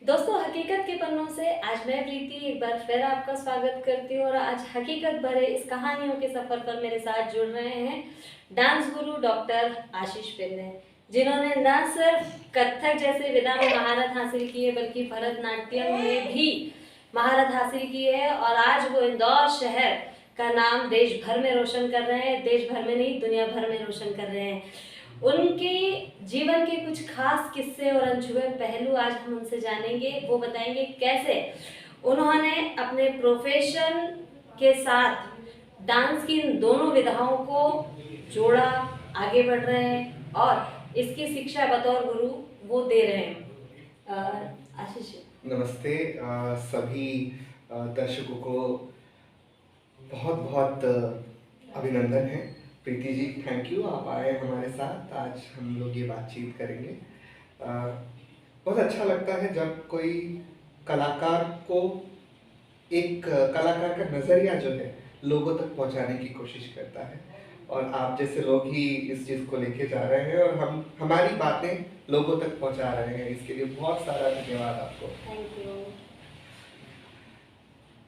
दोस्तों, हकीकत के पन्नों से आज मैं प्रीति एक बार फिर आपका स्वागत करती हूँ और आज हकीकत भरे इस कहानियों के सफर पर मेरे साथ जुड़ रहे हैं डांस गुरु डॉक्टर आशीष पिल्ले, जिन्होंने न सिर्फ कथक जैसे विधा में महारत हासिल की है बल्कि भरतनाट्यम में भी महारत हासिल की है और आज वो इंदौर शहर का नाम देश भर में रोशन कर रहे हैं। देश भर में नहीं, दुनिया भर में रोशन कर रहे हैं। उनके जीवन के कुछ खास किस्से और अनछुए पहलू आज हम उनसे जानेंगे। वो बताएंगे कैसे उन्होंने अपने प्रोफेशन के साथ डांस की इन दोनों विधाओं को जोड़ा, आगे बढ़ रहे हैं और इसकी शिक्षा बतौर गुरु वो दे रहे हैं। आशीष, नमस्ते सभी दर्शकों को बहुत बहुत अभिनंदन है। प्रीति जी, थैंक यू, आप आए हमारे साथ। आज हम लोग ये बातचीत करेंगे। बहुत अच्छा लगता है जब कोई कलाकार को एक कलाकार का नज़रिया जो है लोगों तक पहुंचाने की कोशिश करता है और आप जैसे लोग ही इस चीज़ को लेके जा रहे हैं और हमारी बातें लोगों तक पहुंचा रहे हैं। इसके लिए बहुत सारा धन्यवाद आपको। Thank you.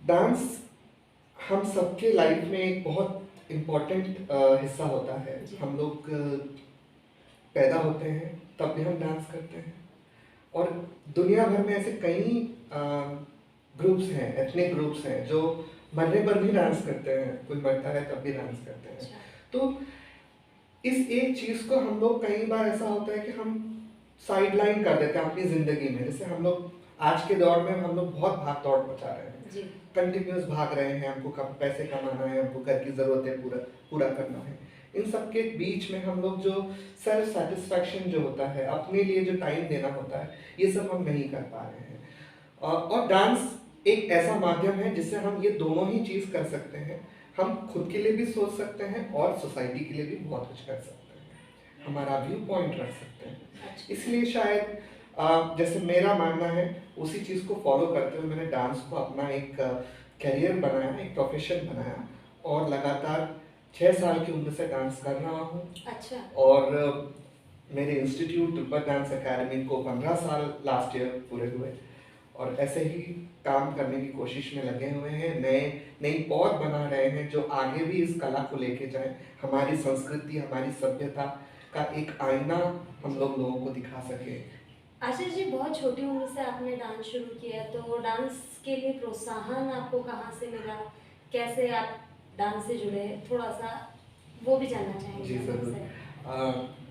डांस हम सबके लाइफ में एक बहुत इम्पोर्टेंट हिस्सा होता है। हम लोग पैदा होते हैं तब भी हम डांस करते हैं और दुनिया भर में ऐसे कई ग्रुप्स हैं, एथनिक ग्रुप्स हैं जो मरने पर भी डांस करते हैं। कोई मरता है तब भी डांस करते हैं। तो इस एक चीज़ को हम लोग कई बार ऐसा होता है कि हम साइड लाइन कर देते हैं अपनी ज़िंदगी में। जैसे हम लोग आज के दौर में हम लोग बहुत भाग दौड़ मचा रहे हैं, कंटिन्यूस भाग रहे हैं। हमको कम पैसे कमाना है, हमको घर की ज़रूरतें पूरा करना है। इन सब के बीच में हम लोग जो सेल्फ सेटिस्फैक्शन जो होता है, अपने लिए जो टाइम देना होता है, ये सब हम नहीं कर पा रहे हैं। और डांस एक ऐसा माध्यम है जिससे हम ये दोनों ही चीज़ कर सकते हैं। हम खुद के लिए भी सोच सकते हैं और सोसाइटी के लिए भी बहुत कुछ कर सकते हैं, हमारा व्यू पॉइंट रख सकते हैं। इसलिए शायद जैसे मेरा मानना है उसी चीज़ को फॉलो करते हुए मैंने डांस को अपना एक करियर बनाया, एक प्रोफेशन बनाया और लगातार 6 साल की उम्र से डांस कर रहा हूँ। अच्छा। और मेरे इंस्टीट्यूट तिब्बत डांस एकेडमी को 15 साल लास्ट ईयर पूरे हुए और ऐसे ही काम करने की कोशिश में लगे हुए हैं। नई पौध बना रहे हैं जो आगे भी इस कला को लेके जाए, हमारी संस्कृति, हमारी सभ्यता का एक आईना हम लोगों को दिखा सके। आशीष जी, बहुत छोटी उम्र से आपने डांस शुरू किया, तो डांस के लिए प्रोत्साहन आपको कहाँ से मिला, कैसे आप डांस से जुड़े, थोड़ा सा वो भी जानना चाहेंगे। जी ज़रूर।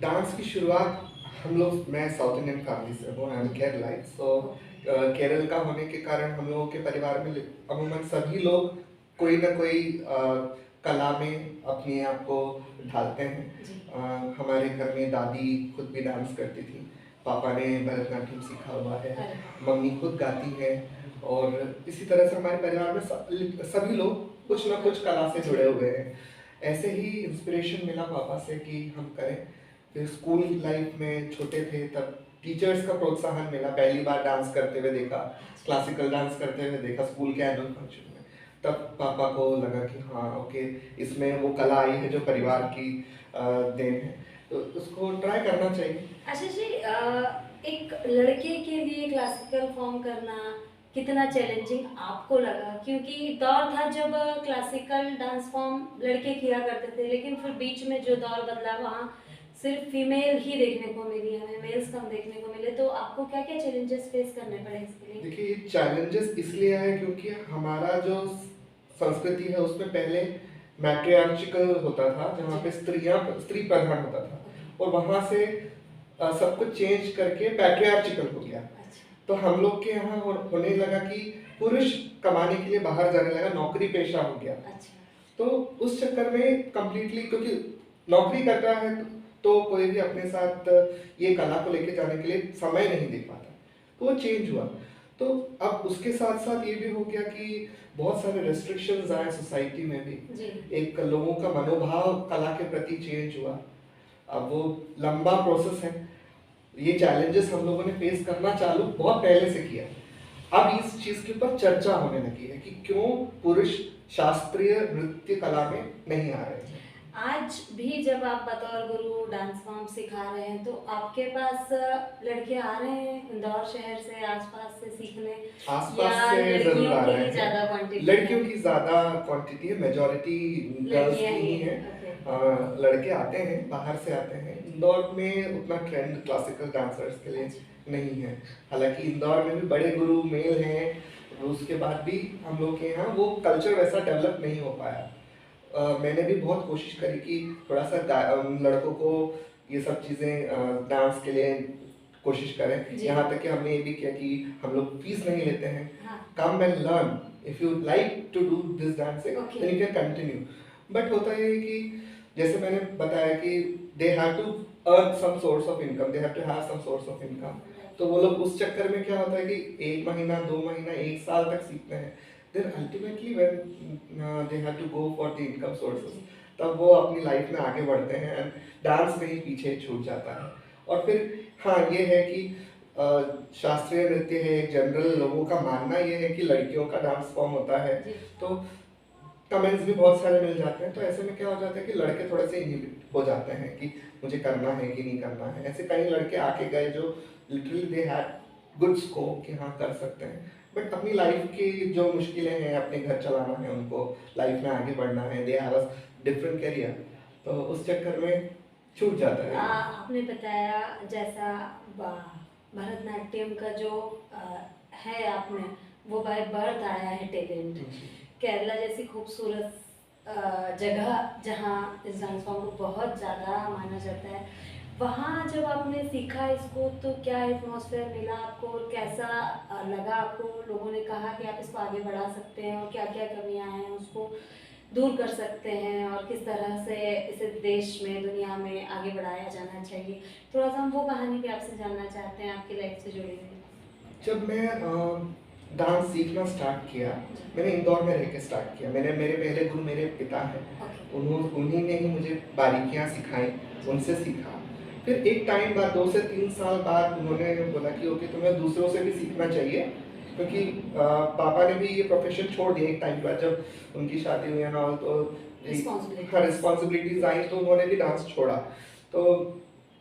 डांस की शुरुआत हम लोग, मैं साउथ इंडियन फैमिली से हूँ, आई एम केरलाइट। सो केरल का होने के कारण हम लोगों के परिवार में अमूमन सभी लोग कोई ना कोई कला में अपने आप को ढालते हैं। हमारे घर में दादी खुद भी डांस करती थी, पापा ने भरतनाट्यम सीखा हुआ है, मम्मी खुद गाती है और इसी तरह से हमारे परिवार में सभी लोग कुछ ना कुछ कला से जुड़े हुए हैं। ऐसे ही इंस्पिरेशन मिला पापा से कि हम करें। फिर स्कूल लाइफ में छोटे थे तब टीचर्स का प्रोत्साहन मिला। पहली बार डांस करते हुए देखा, क्लासिकल डांस करते हुए देखा स्कूल के एनुअल फंक्शन में। तब पापा को लगा कि हाँ ओके, इसमें वो कला आई है जो परिवार की देन है, तो उसको ट्राई करना चाहिए। अच्छा जी, एक लड़के के लिए क्लासिकल फॉर्म करना कितना चैलेंजिंग आपको लगा? क्योंकि दौर था जब क्लासिकल डांस फॉर्म लड़के किया करते थे, लेकिन फिर बीच में जो दौर बदला वहाँ सिर्फ फीमेल ही देखने को मिली, हमें मेल्स कम देखने को मिले। तो आपको क्या क्या चैलेंजेस फेस करने पड़े इसके लिए? देखिए, ये चैलेंजेस इसलिए आए क्योंकि हमारा जो संस्कृति है उसमें पहले मैट्रियार्चिकल होता था, जहाँ पे स्त्री प्रधान होता था और वहाँ से सब कुछ चेंज करके पैट्रियार्चिकल हो गया। तो हम लोग के यहाँ होने लगा कि पुरुष कमाने के लिए बाहर जाने लगा, नौकरी पेशा हो गया। तो उस चक्कर में कंप्लीटली, क्योंकि नौकरी करता है तो कोई भी अपने साथ ये कला को लेके जाने के लिए समय नहीं दे पाता, तो वो चेंज हुआ। तो अब उसके साथ साथ ये भी हो गया कि बहुत सारे रेस्ट्रिक्शंस आए सोसाइटी में भी, एक लोगों का मनोभाव कला के प्रति चेंज हुआ। अब वो लंबा प्रोसेस है। ये चैलेंजेस हम लोगों ने फेस करना चालू बहुत पहले से किया। अब इस चीज़ के ऊपर चर्चा होने लगी है कि क्यों पुरुष शास्त्रीय नृत्य कला में नहीं आ रहे हैं। आज भी जब आप बतौर गुरु डांस फॉर्म सिखा रहे हैं तो आपके पास लड़के आ रहे हैं इंदौर शहर से आसपास से सीखने, या आसपास से जरूर लड़कियों आ की रहे ही ज्यादा हैं। क्वांटिटी लड़कियों की ज़्यादा क्वांटिटी है, मेजॉरिटी गर्ल्स लड़कियां की ही ही है। हैं? ओके। लड़के आते हैं, बाहर से आते हैं। इंदौर में उतना ट्रेंड क्लासिकल डांसर्स के लिए अच्छा। नहीं है। हालांकि इंदौर में भी बड़े गुरु मेल हैं, उसके बाद भी हम लोग के यहाँ वो कल्चर वैसा डेवलप नहीं हो पाया। मैंने भी बहुत कोशिश करी कि थोड़ा सा लड़कों को ये सब चीज़ें डांस के लिए कोशिश करें। जी। यहाँ तक कि हमने ये भी किया कि हम लोग फीस नहीं लेते हैं। हाँ। Come and learn, if you like to do this dancing Okay. Then you can continue. But होता ये है कि जैसे मैंने बताया कि they have to earn some source of income, they have to have some source of income. तो वो लोग उस चक्कर में क्या होता है कि 1 महीना 2 महीना 1 साल तक सीखते हैं, then ultimately when they have to go for the income sources, तब वो अपनी लाइफ में आगे बढ़ते हैं एंड डांस में ही पीछे छूट जाता है। और फिर हाँ ये है कि शास्त्रीय नृत्य है, जनरल लोगों का मानना ये है कि लड़कियों का डांस फॉर्म होता है, तो कमेंट्स भी बहुत सारे मिल जाते हैं। तो ऐसे में क्या हो जाता है कि लड़के थोड़े से इनहिबिट हो जाते हैं कि मुझे करना है कि नहीं करना है। ऐसे कई लड़के आके गए जो literally they had good scope कि हाँ कर सकते हैं, बट अपनी लाइफ की जो मुश्किलें हैं, अपने घर चलाना है, उनको लाइफ में आगे बढ़ना है, they have a different career, तो उस चक्कर में छूट जाता है। आपने बताया जैसा भरतनाट्यम का जो है आपने वो बाय बर्थ आया है टैलेंट, केरला जैसी खूबसूरत जगह जहाँ इस डांस फॉर्म को बहुत ज़्यादा माना जाता है, वहाँ जब आपने सीखा इसको तो क्या एटमॉस्फेयर मिला आपको और कैसा लगा आपको? लोगों ने कहा कि आप इसको आगे बढ़ा सकते हैं और क्या क्या कमियाँ हैं उसको दूर कर सकते हैं और किस तरह से इसे देश में दुनिया में आगे बढ़ाया जाना चाहिए, थोड़ा सा हम वो कहानी भी आपसे जानना चाहते हैं आपकी लाइफ से जुड़ी हुई। जब मैं डांस सीखना स्टार्ट किया, मैंने इंदौर में रह के स्टार्ट किया। मेरे पहले गुरु मेरे पिता हैं, उन्हीं ने ही मुझे बारीकियाँ सिखाई, उनसे सीखा। फिर एक टाइम बाद 2 से 3 साल बाद उन्होंने बोला कि ओके तुम्हें दूसरों से भी सीखना चाहिए, क्योंकि पापा ने भी ये प्रोफेशन छोड़ दिया एक टाइम बाद, जब उनकी शादी हुई ना, तो रिस्पॉन्सिबिलिटीज आई, तो उन्होंने भी डांस छोड़ा। तो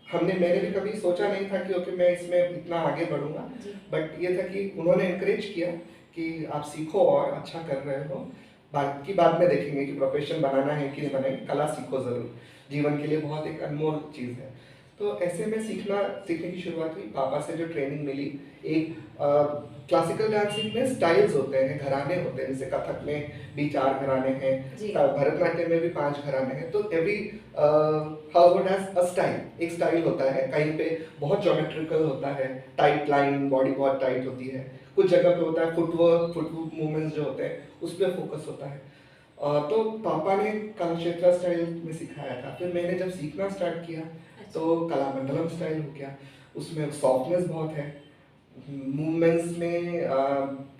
मैंने भी कभी सोचा नहीं था कि ओके मैं इसमें इतना आगे बढ़ूंगा, बट ये था कि उन्होंने एनकरेज किया कि आप सीखो और अच्छा कर रहे हो, बाकी बाद में देखेंगे कि प्रोफेशन बनाना है कि नहीं बनाएंगे, कला सीखो ज़रूर, जीवन के लिए बहुत एक अनमोल चीज़ है। तो ऐसे में सीखने की शुरुआत हुई। पापा से जो ट्रेनिंग मिली, एक क्लासिकल डांसिंग में स्टाइल्स होते हैं, घराने होते हैं, जैसे कथक में भी 4 घराने हैं, भरतनाट्यम में भी 5 घराने हैं। तो every house has a style, एक स्टाइल होता है। कहीं पे बहुत ज्योमेट्रिकल होता है, टाइट लाइन, बॉडी बहुत टाइट होती है। कुछ जगह पे होता है फुटवर्क मूवमेंट्स जो होते हैं उस पर फोकस होता है। तो पापा ने कलाक्षेत्र स्टाइल में सिखाया था। फिर मैंने जब सीखना स्टार्ट किया तो कलामंडलम स्टाइल हो गया, उसमें सॉफ्टनेस बहुत है, मूवमेंट्स में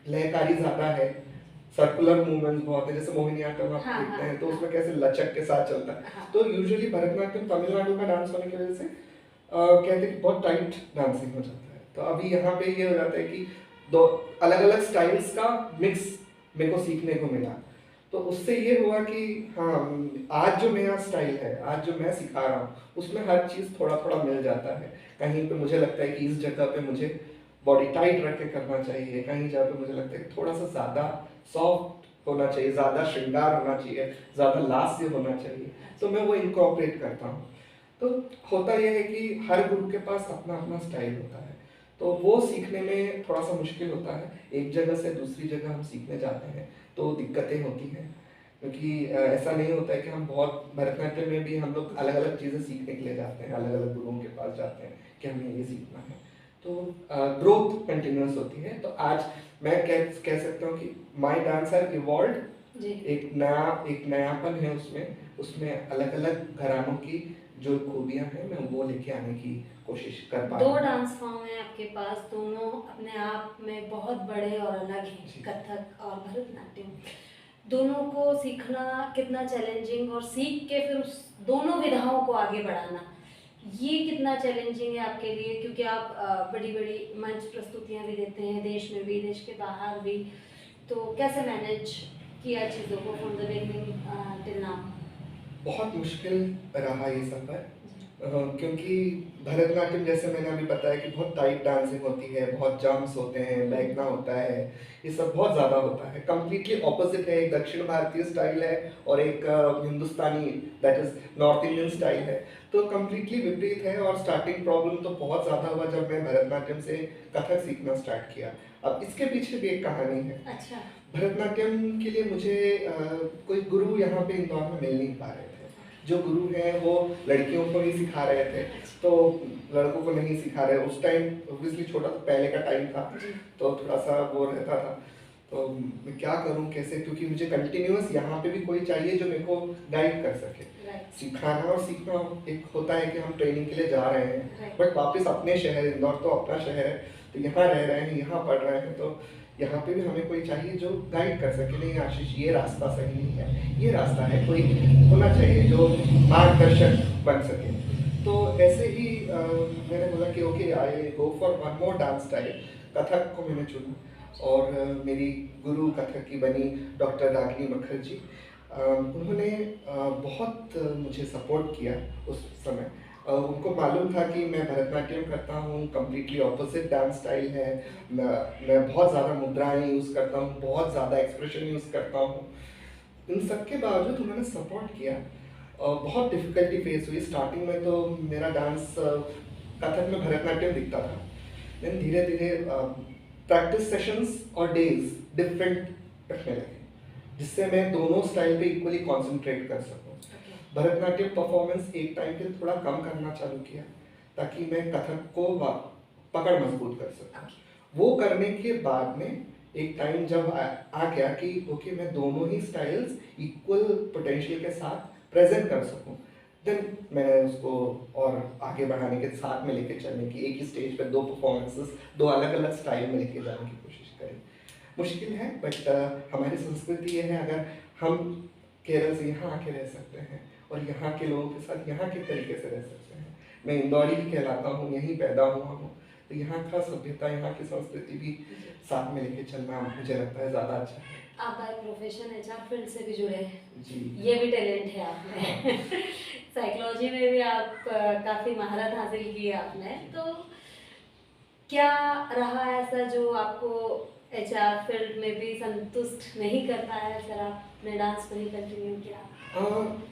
लयकारी ज़्यादा है, सर्कुलर मूवमेंट्स बहुत है, जैसे मोहिनीअट्टम आप देखते हैं तो उसमें कैसे लचक के साथ चलता है। तो यूजुअली भरतनाट्यम तमिलनाडु का डांस होने की वजह से कहते हैं कि बहुत टाइट डांसिंग हो जाता है। तो अभी यहाँ पे ये हो जाता है कि 2 अलग अलग स्टाइल्स का मिक्स मेरे को सीखने को मिला। तो उससे ये हुआ कि हाँ, आज जो मेरा स्टाइल है, आज जो मैं सिखा रहा हूँ, उसमें हर चीज़ थोड़ा थोड़ा मिल जाता है। कहीं पे मुझे लगता है कि इस जगह पे मुझे बॉडी टाइट रख के करना चाहिए, कहीं जगह पे मुझे लगता है कि थोड़ा सा ज़्यादा सॉफ्ट होना चाहिए, ज़्यादा श्रृंगार होना चाहिए, ज़्यादा लास्य होना चाहिए, तो मैं वो इनकॉर्पोरेट करता हूँ। तो होता यह है कि हर ग्रुप के पास अपना अपना स्टाइल होता है, तो वो सीखने में थोड़ा सा मुश्किल होता है। एक जगह से दूसरी जगह हम सीखने जाते हैं तो दिक्कतें होती हैं, क्योंकि ऐसा नहीं होता है कि हम बहुत, भरतनाट्यम में भी हम लोग अलग अलग चीज़ें सीखने के लिए जाते हैं, अलग अलग गुरुओं के पास जाते हैं कि हमें ये सीखना है। तो ग्रोथ कंटिन्यूस होती है। तो आज मैं कह सकता हूँ कि माई डांस हैव इवॉल्व्ड, एक नयापन है उसमें अलग अलग घरानों की जो खूबियाँ हैं मैं वो लेके आने की कोशिश कर पा रहा हूँ। 2 डांस फॉर्म है आपके पास, दोनों अपने आप में बहुत बड़े और अलग हैं, कथक और भरतनाट्यम। दोनों को सीखना कितना चैलेंजिंग, और सीख के फिर उस दोनों विधाओं को आगे बढ़ाना ये कितना चैलेंजिंग है आपके लिए, क्योंकि आप बड़ी बड़ी मंच प्रस्तुतियाँ भी देते हैं, देश में भी, देश के बाहर भी, तो कैसे मैनेज किया चीज़ों को from the beginning till now? बहुत मुश्किल रहा ये सफ़र, क्योंकि भरतनाट्यम जैसे मैंने अभी बताया कि बहुत टाइट डांसिंग होती है, बहुत जंप्स होते हैं, बैठना होता है, ये सब बहुत ज़्यादा होता है। कम्प्लीटली ऑपोजिट है, एक दक्षिण भारतीय स्टाइल है और एक Hindustani that is north Indian style है, तो कम्प्लीटली विपरीत है। और स्टार्टिंग प्रॉब्लम तो बहुत ज़्यादा हुआ जब मैं भरतनाट्यम से कथक सीखना स्टार्ट किया। अब इसके पीछे भी एक कहानी है। अच्छा। भरतनाट्यम के लिए मुझे कोई गुरु यहाँ पे इंदौर में मिल नहीं पा रहे थे। जो गुरु हैं वो लड़कियों को ही सिखा रहे थे, तो लड़कों को नहीं सिखा रहे। उस टाइम ऑब्वियसली छोटा तो पहले का टाइम था, तो थोड़ा सा वो रहता था, तो मैं क्या करूं कैसे, क्योंकि मुझे कंटिन्यूअस यहाँ पे भी कोई चाहिए जो मेरे को गाइड कर सके। सिखाना और सीखना एक होता है कि हम ट्रेनिंग के लिए जा रहे हैं, बट वापस अपने शहर, इंदौर तो अपना शहर है, तो यहाँ रह रहे हैं, यहाँ पढ़ रहे हैं, तो यहाँ पे भी हमें कोई चाहिए जो गाइड कर सके। नहीं आशीष, ये रास्ता सही नहीं है, ये रास्ता है, कोई होना चाहिए जो मार्गदर्शक बन सके। तो ऐसे ही मैंने बोला कि okay, I go for one more dance style. Kathak को मैंने चुना और मेरी गुरु कथक की बनी डॉक्टर रागिनी मुखर्जी। उन्होंने बहुत मुझे सपोर्ट किया उस समय। उनको मालूम था कि मैं भरतनाट्यम करता हूँ, कम्प्लीटली ऑपोजिट डांस स्टाइल है, मैं बहुत ज़्यादा मुद्राएं यूज़ करता हूँ, बहुत ज़्यादा एक्सप्रेशन यूज़ करता हूँ। इन सब के बावजूद उन्होंने सपोर्ट किया। बहुत डिफ़िकल्टी फेस हुई। स्टार्टिंग में तो मेरा डांस कथक में भरतनाट्यम दिखता था, लेकिन धीरे धीरे प्रैक्टिस सेशंस और डेज डिफरेंट रखने लगे, जिससे मैं दोनों स्टाइल पे इक्वली कॉन्सेंट्रेट कर सकूँ। भरतनाट्यम परफॉर्मेंस एक टाइम के थोड़ा कम करना चालू किया, ताकि मैं कथक को पकड़ मजबूत कर सकूँ। वो करने के बाद में एक टाइम जब आ गया कि ओके, मैं दोनों ही स्टाइल्स इक्वल पोटेंशियल के साथ प्रेजेंट कर सकूँ, देन मैंने उसको और आगे बढ़ाने के साथ में लेके चलने की, एक ही स्टेज पे दो परफॉर्मेंसेस, दो अलग अलग स्टाइल में लेके जाने की कोशिश करी। मुश्किल है, बट हमारी संस्कृति ये है, अगर हम केरल से यहाँ आके रह सकते हैं और यहाँ के लोगों के साथ यहाँ के तरीके से रह सकते हैं। मैं इंदौरी भी कहलाता हूँ, यहीं पैदा हुआ हूँ, तो यहाँ का सभ्यता, यहाँ की संस्कृति भी साथ में लेके चलना मुझे लगता है ज़्यादा अच्छा है। आप बाय प्रोफेशन एचआर फील्ड से भी जुड़े हैं जी, ये भी टैलेंट है आप में। साइकोलॉजी में भी आप काफ़ी महारत हासिल की है आपने, तो क्या रहा ऐसा जो आपको एचआर फील्ड में भी संतुष्ट नहीं करता है, फिर आपने डांस को ही कंटिन्यू किया?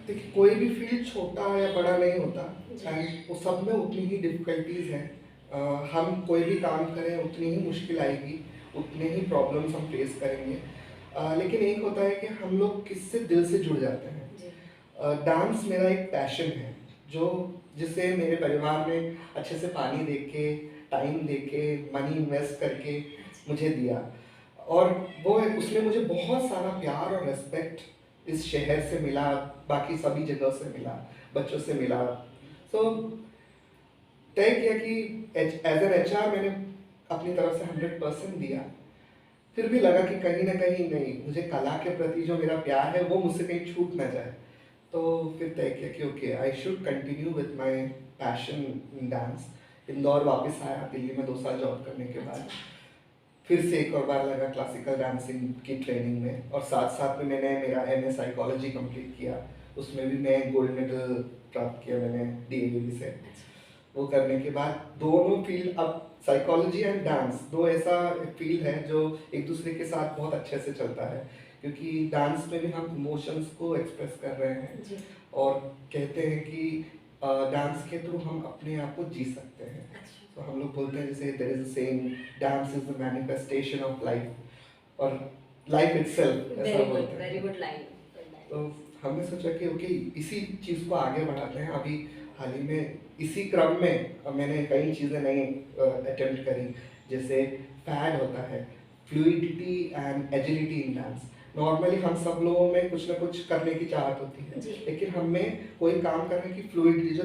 देखिए, कोई भी फील्ड छोटा या बड़ा नहीं होता, एंड उस सब में उतनी ही डिफ़िकल्टीज हैं। हम कोई भी काम करें उतनी ही मुश्किल आएगी, उतने ही प्रॉब्लम्स हम फेस करेंगे, लेकिन एक होता है कि हम लोग किससे दिल से जुड़ जाते हैं। डांस मेरा एक पैशन है, जो जिसे मेरे परिवार ने अच्छे से पानी दे के, टाइम दे के, मनी इन्वेस्ट करके मुझे दिया, और वो उसने मुझे बहुत सारा प्यार और रेस्पेक्ट इस शहर से मिला, बाकी सभी जगह से मिला, बच्चों से मिला। सो तय किया कि एज एन एचआर मैंने अपनी तरफ से 100% दिया। फिर भी लगा कि कहीं ना कहीं नहीं, मुझे कला के प्रति जो मेरा प्यार है वो मुझसे कहीं छूट ना जाए। तो फिर तय किया कि okay, I should continue with my passion in dance. Indore वापस आया दिल्ली में 2 साल जॉब करने के बाद, फिर से एक और बार लगा क्लासिकल डांसिंग की ट्रेनिंग में, और साथ साथ में मैंने मेरा एमए साइकोलॉजी कंप्लीट किया। उसमें भी मैं गोल्ड मेडल प्राप्त किया मैंने डीएवी से। वो करने के बाद दोनों फील्ड, अब साइकोलॉजी एंड डांस दो ऐसा फील्ड है जो एक दूसरे के साथ बहुत अच्छे से चलता है, क्योंकि डांस में भी हम इमोशंस को एक्सप्रेस कर रहे हैं और कहते हैं कि डांस के थ्रू हम अपने आप को जी सकते हैं। तो हम लोग बोलते हैं जैसे there is a saying, dance is the manifestation of life, और लाइफ इटसेल्फ, ऐसा बोलते हैं। Very good line. तो हमने सोचा कि ओके, इसी चीज़ को आगे बढ़ाते हैं। अभी हाल ही में इसी क्रम में मैंने कई चीज़ें नई अटेम्प्ट करी, जैसे फैड होता है fluidity and agility in dance. Normally हम सब लोगों में कुछ ना कुछ करने की चाहत होती है, लेकिन हमें कोई काम करने की फ्लूइडिटी, जो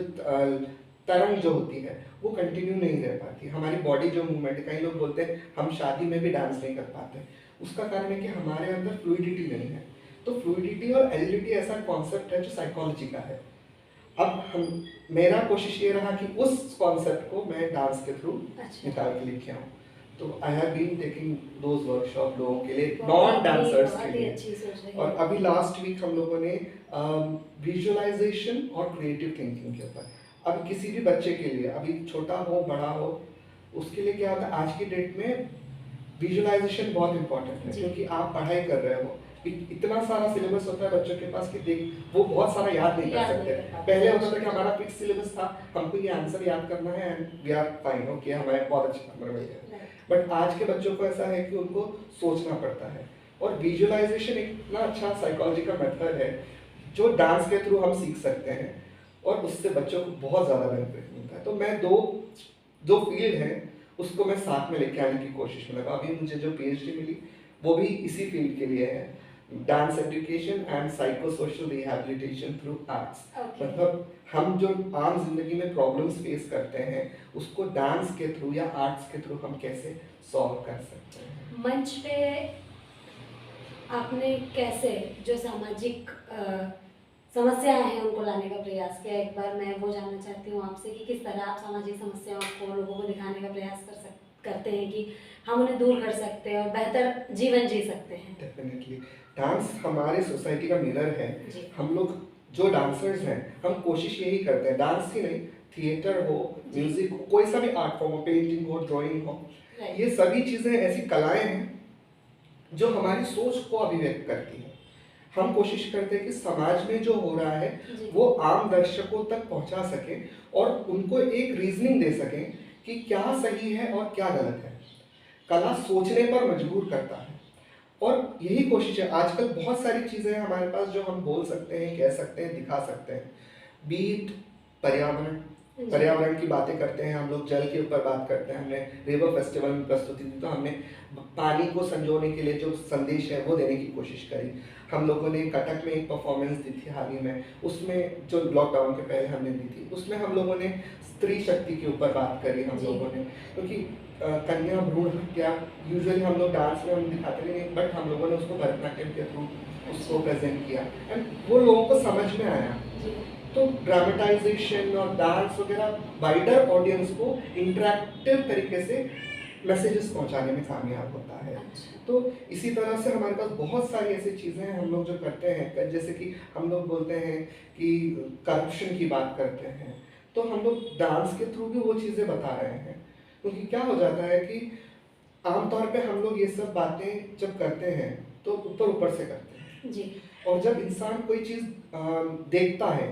तरंग जो होती है, वो कंटिन्यू नहीं रह पाती। हमारी बॉडी जो मूवमेंट, कई लोग बोलते हैं हम शादी में भी डांस नहीं कर पाते, उसका कारण है कि हमारे अंदर फ्लूइडिटी नहीं है। तो फ्लूइडिटी और एजिलिटी ऐसा कॉन्सेप्ट है जो साइकोलॉजी का है। अब मेरा कोशिश ये रहा कि उस कॉन्सेप्ट को मैं डांस के थ्रू निकाल के लेके आऊँ। तो I have been taking those workshop लोगों के लिए, बहुत नॉन ही डांसर्स बहुत के ही लिए। अच्छी सोच रही और है। अभी लास्ट वीक हम लोगों ने विजुअलाइजेशन और क्रिएटिव थिंकिंग के ऊपर, अब किसी भी बच्चे के लिए, अभी छोटा हो बड़ा हो, उसके लिए क्या होता है आज की डेट में विजुअलाइजेशन बहुत इंपॉर्टेंट है, जी। क्योंकि आप पढ़ाई कर रहे हो, इतना सारा सिलेबस होता है बच्चों के पास कि देख वो बहुत सारा याद नहीं कर याद सकते। नहीं कर पाते। पहले होता था कि हमारा फिक्स सिलेबस था, हमको ये आंसर याद करना है and we are fine, okay हमारे बहुत अच्छे नंबर मिल गए। Right. बट आज के बच्चों को ऐसा है कि उनको सोचना पड़ता है, और विजुअलाइजेशन एक इतना अच्छा साइकोलॉजी का मेथड है जो डांस के थ्रू हम सीख सकते हैं, और उससे बच्चों को बहुत ज़्यादा बेनिफिट मिलता है। तो मैं दो फील्ड हैं उसको मैं साथ में लेके आने की कोशिश में लगा। अभी मुझे जो पीएचडी मिली वो भी इसी फील्ड के लिए है, dance education and psycho social rehabilitation through arts. Okay. मतलब हम जो आम जिंदगी में प्रॉब्लम्स फेस करते हैं उसको डांस के थ्रू या आर्ट्स के थ्रू हम कैसे सॉल्व कर सकते हैं। मंच पे आपने कैसे जो सामाजिक समस्याएं हैं उनको लाने का प्रयास किया? एक बार मैं वो जानना चाहती हूँ आपसे कि किस तरह आप सामाजिक समस्याओं को लोगों को दिखाने का प्रयास करते हैं कि हम उन्हें दूर कर सकते हैं और बेहतर जीवन जी सकते हैं। डेफिनेटली डांस हमारे सोसाइटी का मिरर है। जी। हम लोग जो डांसर्स हैं हम कोशिश यही करते हैं, डांस ही नहीं, थिएटर हो, म्यूजिक हो, कोई सा भी आर्ट फॉर्म हो, पेंटिंग हो, ड्राइंग हो, Right. ये सभी चीज़ें ऐसी कलाएं हैं जो हमारी सोच को अभिव्यक्त करती हैं। हम कोशिश करते हैं कि समाज में जो हो रहा है जी। वो आम दर्शकों तक पहुंचा सकें और उनको एक रीजनिंग दे सकें कि क्या सही है और क्या गलत है। कला सोचने पर मजबूर करता है, और यही कोशिश है। आजकल बहुत सारी चीज़ें हैं हमारे पास जो हम बोल सकते हैं, कह सकते हैं, दिखा सकते हैं। बीट पर्यावरण की बातें करते हैं हम लोग, जल के ऊपर बात करते हैं। हमने रिवर फेस्टिवल में प्रस्तुति दी तो हमने पानी को संजोने के लिए जो संदेश है वो देने की कोशिश करी। हम लोगों ने कटक में एक परफॉर्मेंस दी थी हाल ही में, उसमें जो लॉकडाउन के पहले हमने दी थी, उसमें हम लोगों ने स्त्री शक्ति के ऊपर बात करी हम लोगों ने, क्योंकि कन्या भ्रूण हत्या यूजुअली हम लोग डांस में हम दिखाते नहीं, बट हम लोगों ने उसको भरतनाट्यम के थ्रू उसको प्रेजेंट किया एंड वो लोगों को समझ में आया। तो ड्रामेटाइजेशन और डांस वगैरह वाइडर ऑडियंस को इंटरेक्टिव तरीके से मैसेजेस पहुंचाने में कामयाब होता है। तो इसी तरह से हमारे पास बहुत सारी ऐसी चीज़ें हैं हम लोग जो करते हैं, जैसे कि हम लोग बोलते हैं कि करप्शन की बात करते हैं, तो हम लोग डांस के थ्रू भी वो चीज़ें बता रहे हैं। क्योंकि क्या हो जाता है कि आमतौर पे हम लोग ये सब बातें जब करते हैं तो ऊपर ऊपर से करते हैं जी। और जब इंसान कोई चीज़ देखता है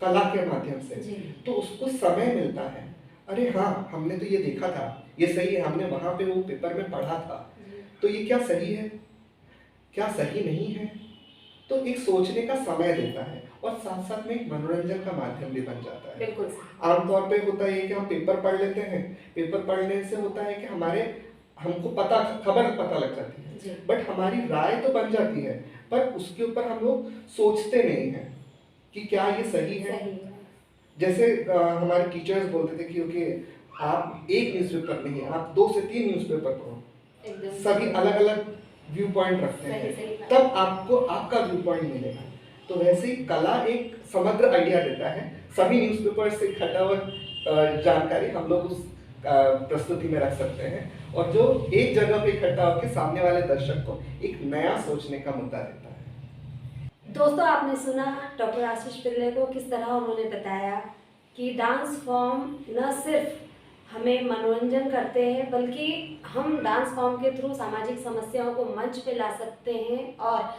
कला के माध्यम से जी। तो उसको समय मिलता है, अरे हाँ हमने तो ये देखा था, ये सही है, हमने वहाँ पे वो पेपर में पढ़ा था, तो ये क्या सही है क्या सही नहीं है, तो एक सोचने का समय देता है और साथ साथ में एक मनोरंजन का माध्यम भी बन जाता है। बिल्कुल। आमतौर पे होता है कि हम पेपर पढ़ लेते हैं, पेपर पढ़ने से होता है कि हमको खबर पता लग जाती है, बट हमारी राय तो बन जाती है, पर उसके ऊपर हम लोग सोचते नहीं हैं कि क्या ये सही है। जैसे हमारे टीचर्स बोलते थे कि ओके आप एक न्यूज़पेपर नहीं, आप 2 से 3 न्यूज़पेपर पढ़ो, सभी अलग अलग व्यू पॉइंट रखते हैं, तब आपको आपका व्यू पॉइंट मिलेगा। तो वैसे ही कला एक समग्र आइडिया देता है, सभी न्यूज़पेपर से इकट्ठा हुआ जानकारी हम लोग उस प्रस्तुति में रख सकते हैं, और जो एक जगह पे इकट्ठा होकर सामने वाले दर्शक को एक नया सोचने का मुद्दा देता है। दोस्तों आपने सुना डॉक्टर आशीष पिल्ले को, किस तरह उन्होंने बताया कि डांस फॉर्म न सिर्फ हमें मनोरंजन करते हैं बल्कि हम डांस फॉर्म के थ्रू सामाजिक समस्याओं को मंच पे ला सकते हैं और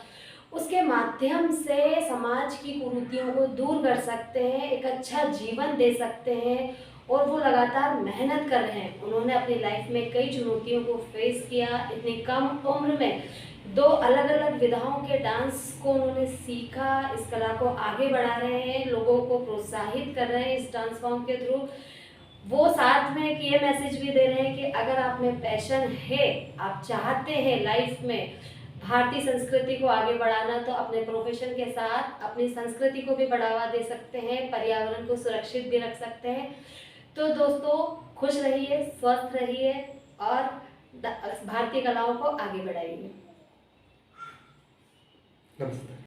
उसके माध्यम से समाज की कुरीतियों को दूर कर सकते हैं, एक अच्छा जीवन दे सकते हैं। और वो लगातार मेहनत कर रहे हैं। उन्होंने अपनी लाइफ में कई चुनौतियों को फेस किया, इतनी कम उम्र में 2 अलग अलग विधाओं के डांस को उन्होंने सीखा, इस कला को आगे बढ़ा रहे हैं, लोगों को प्रोत्साहित कर रहे हैं इस डांस फॉर्म के थ्रू। वो साथ में एक ये मैसेज भी दे रहे हैं कि अगर आप में पैशन है, आप चाहते हैं लाइफ में भारतीय संस्कृति को आगे बढ़ाना, तो अपने प्रोफेशन के साथ अपनी संस्कृति को भी बढ़ावा दे सकते हैं, पर्यावरण को सुरक्षित भी रख सकते हैं। तो दोस्तों खुश रहिए, स्वस्थ रहिए और भारतीय कलाओं को आगे बढ़ाइए। नमस्ते।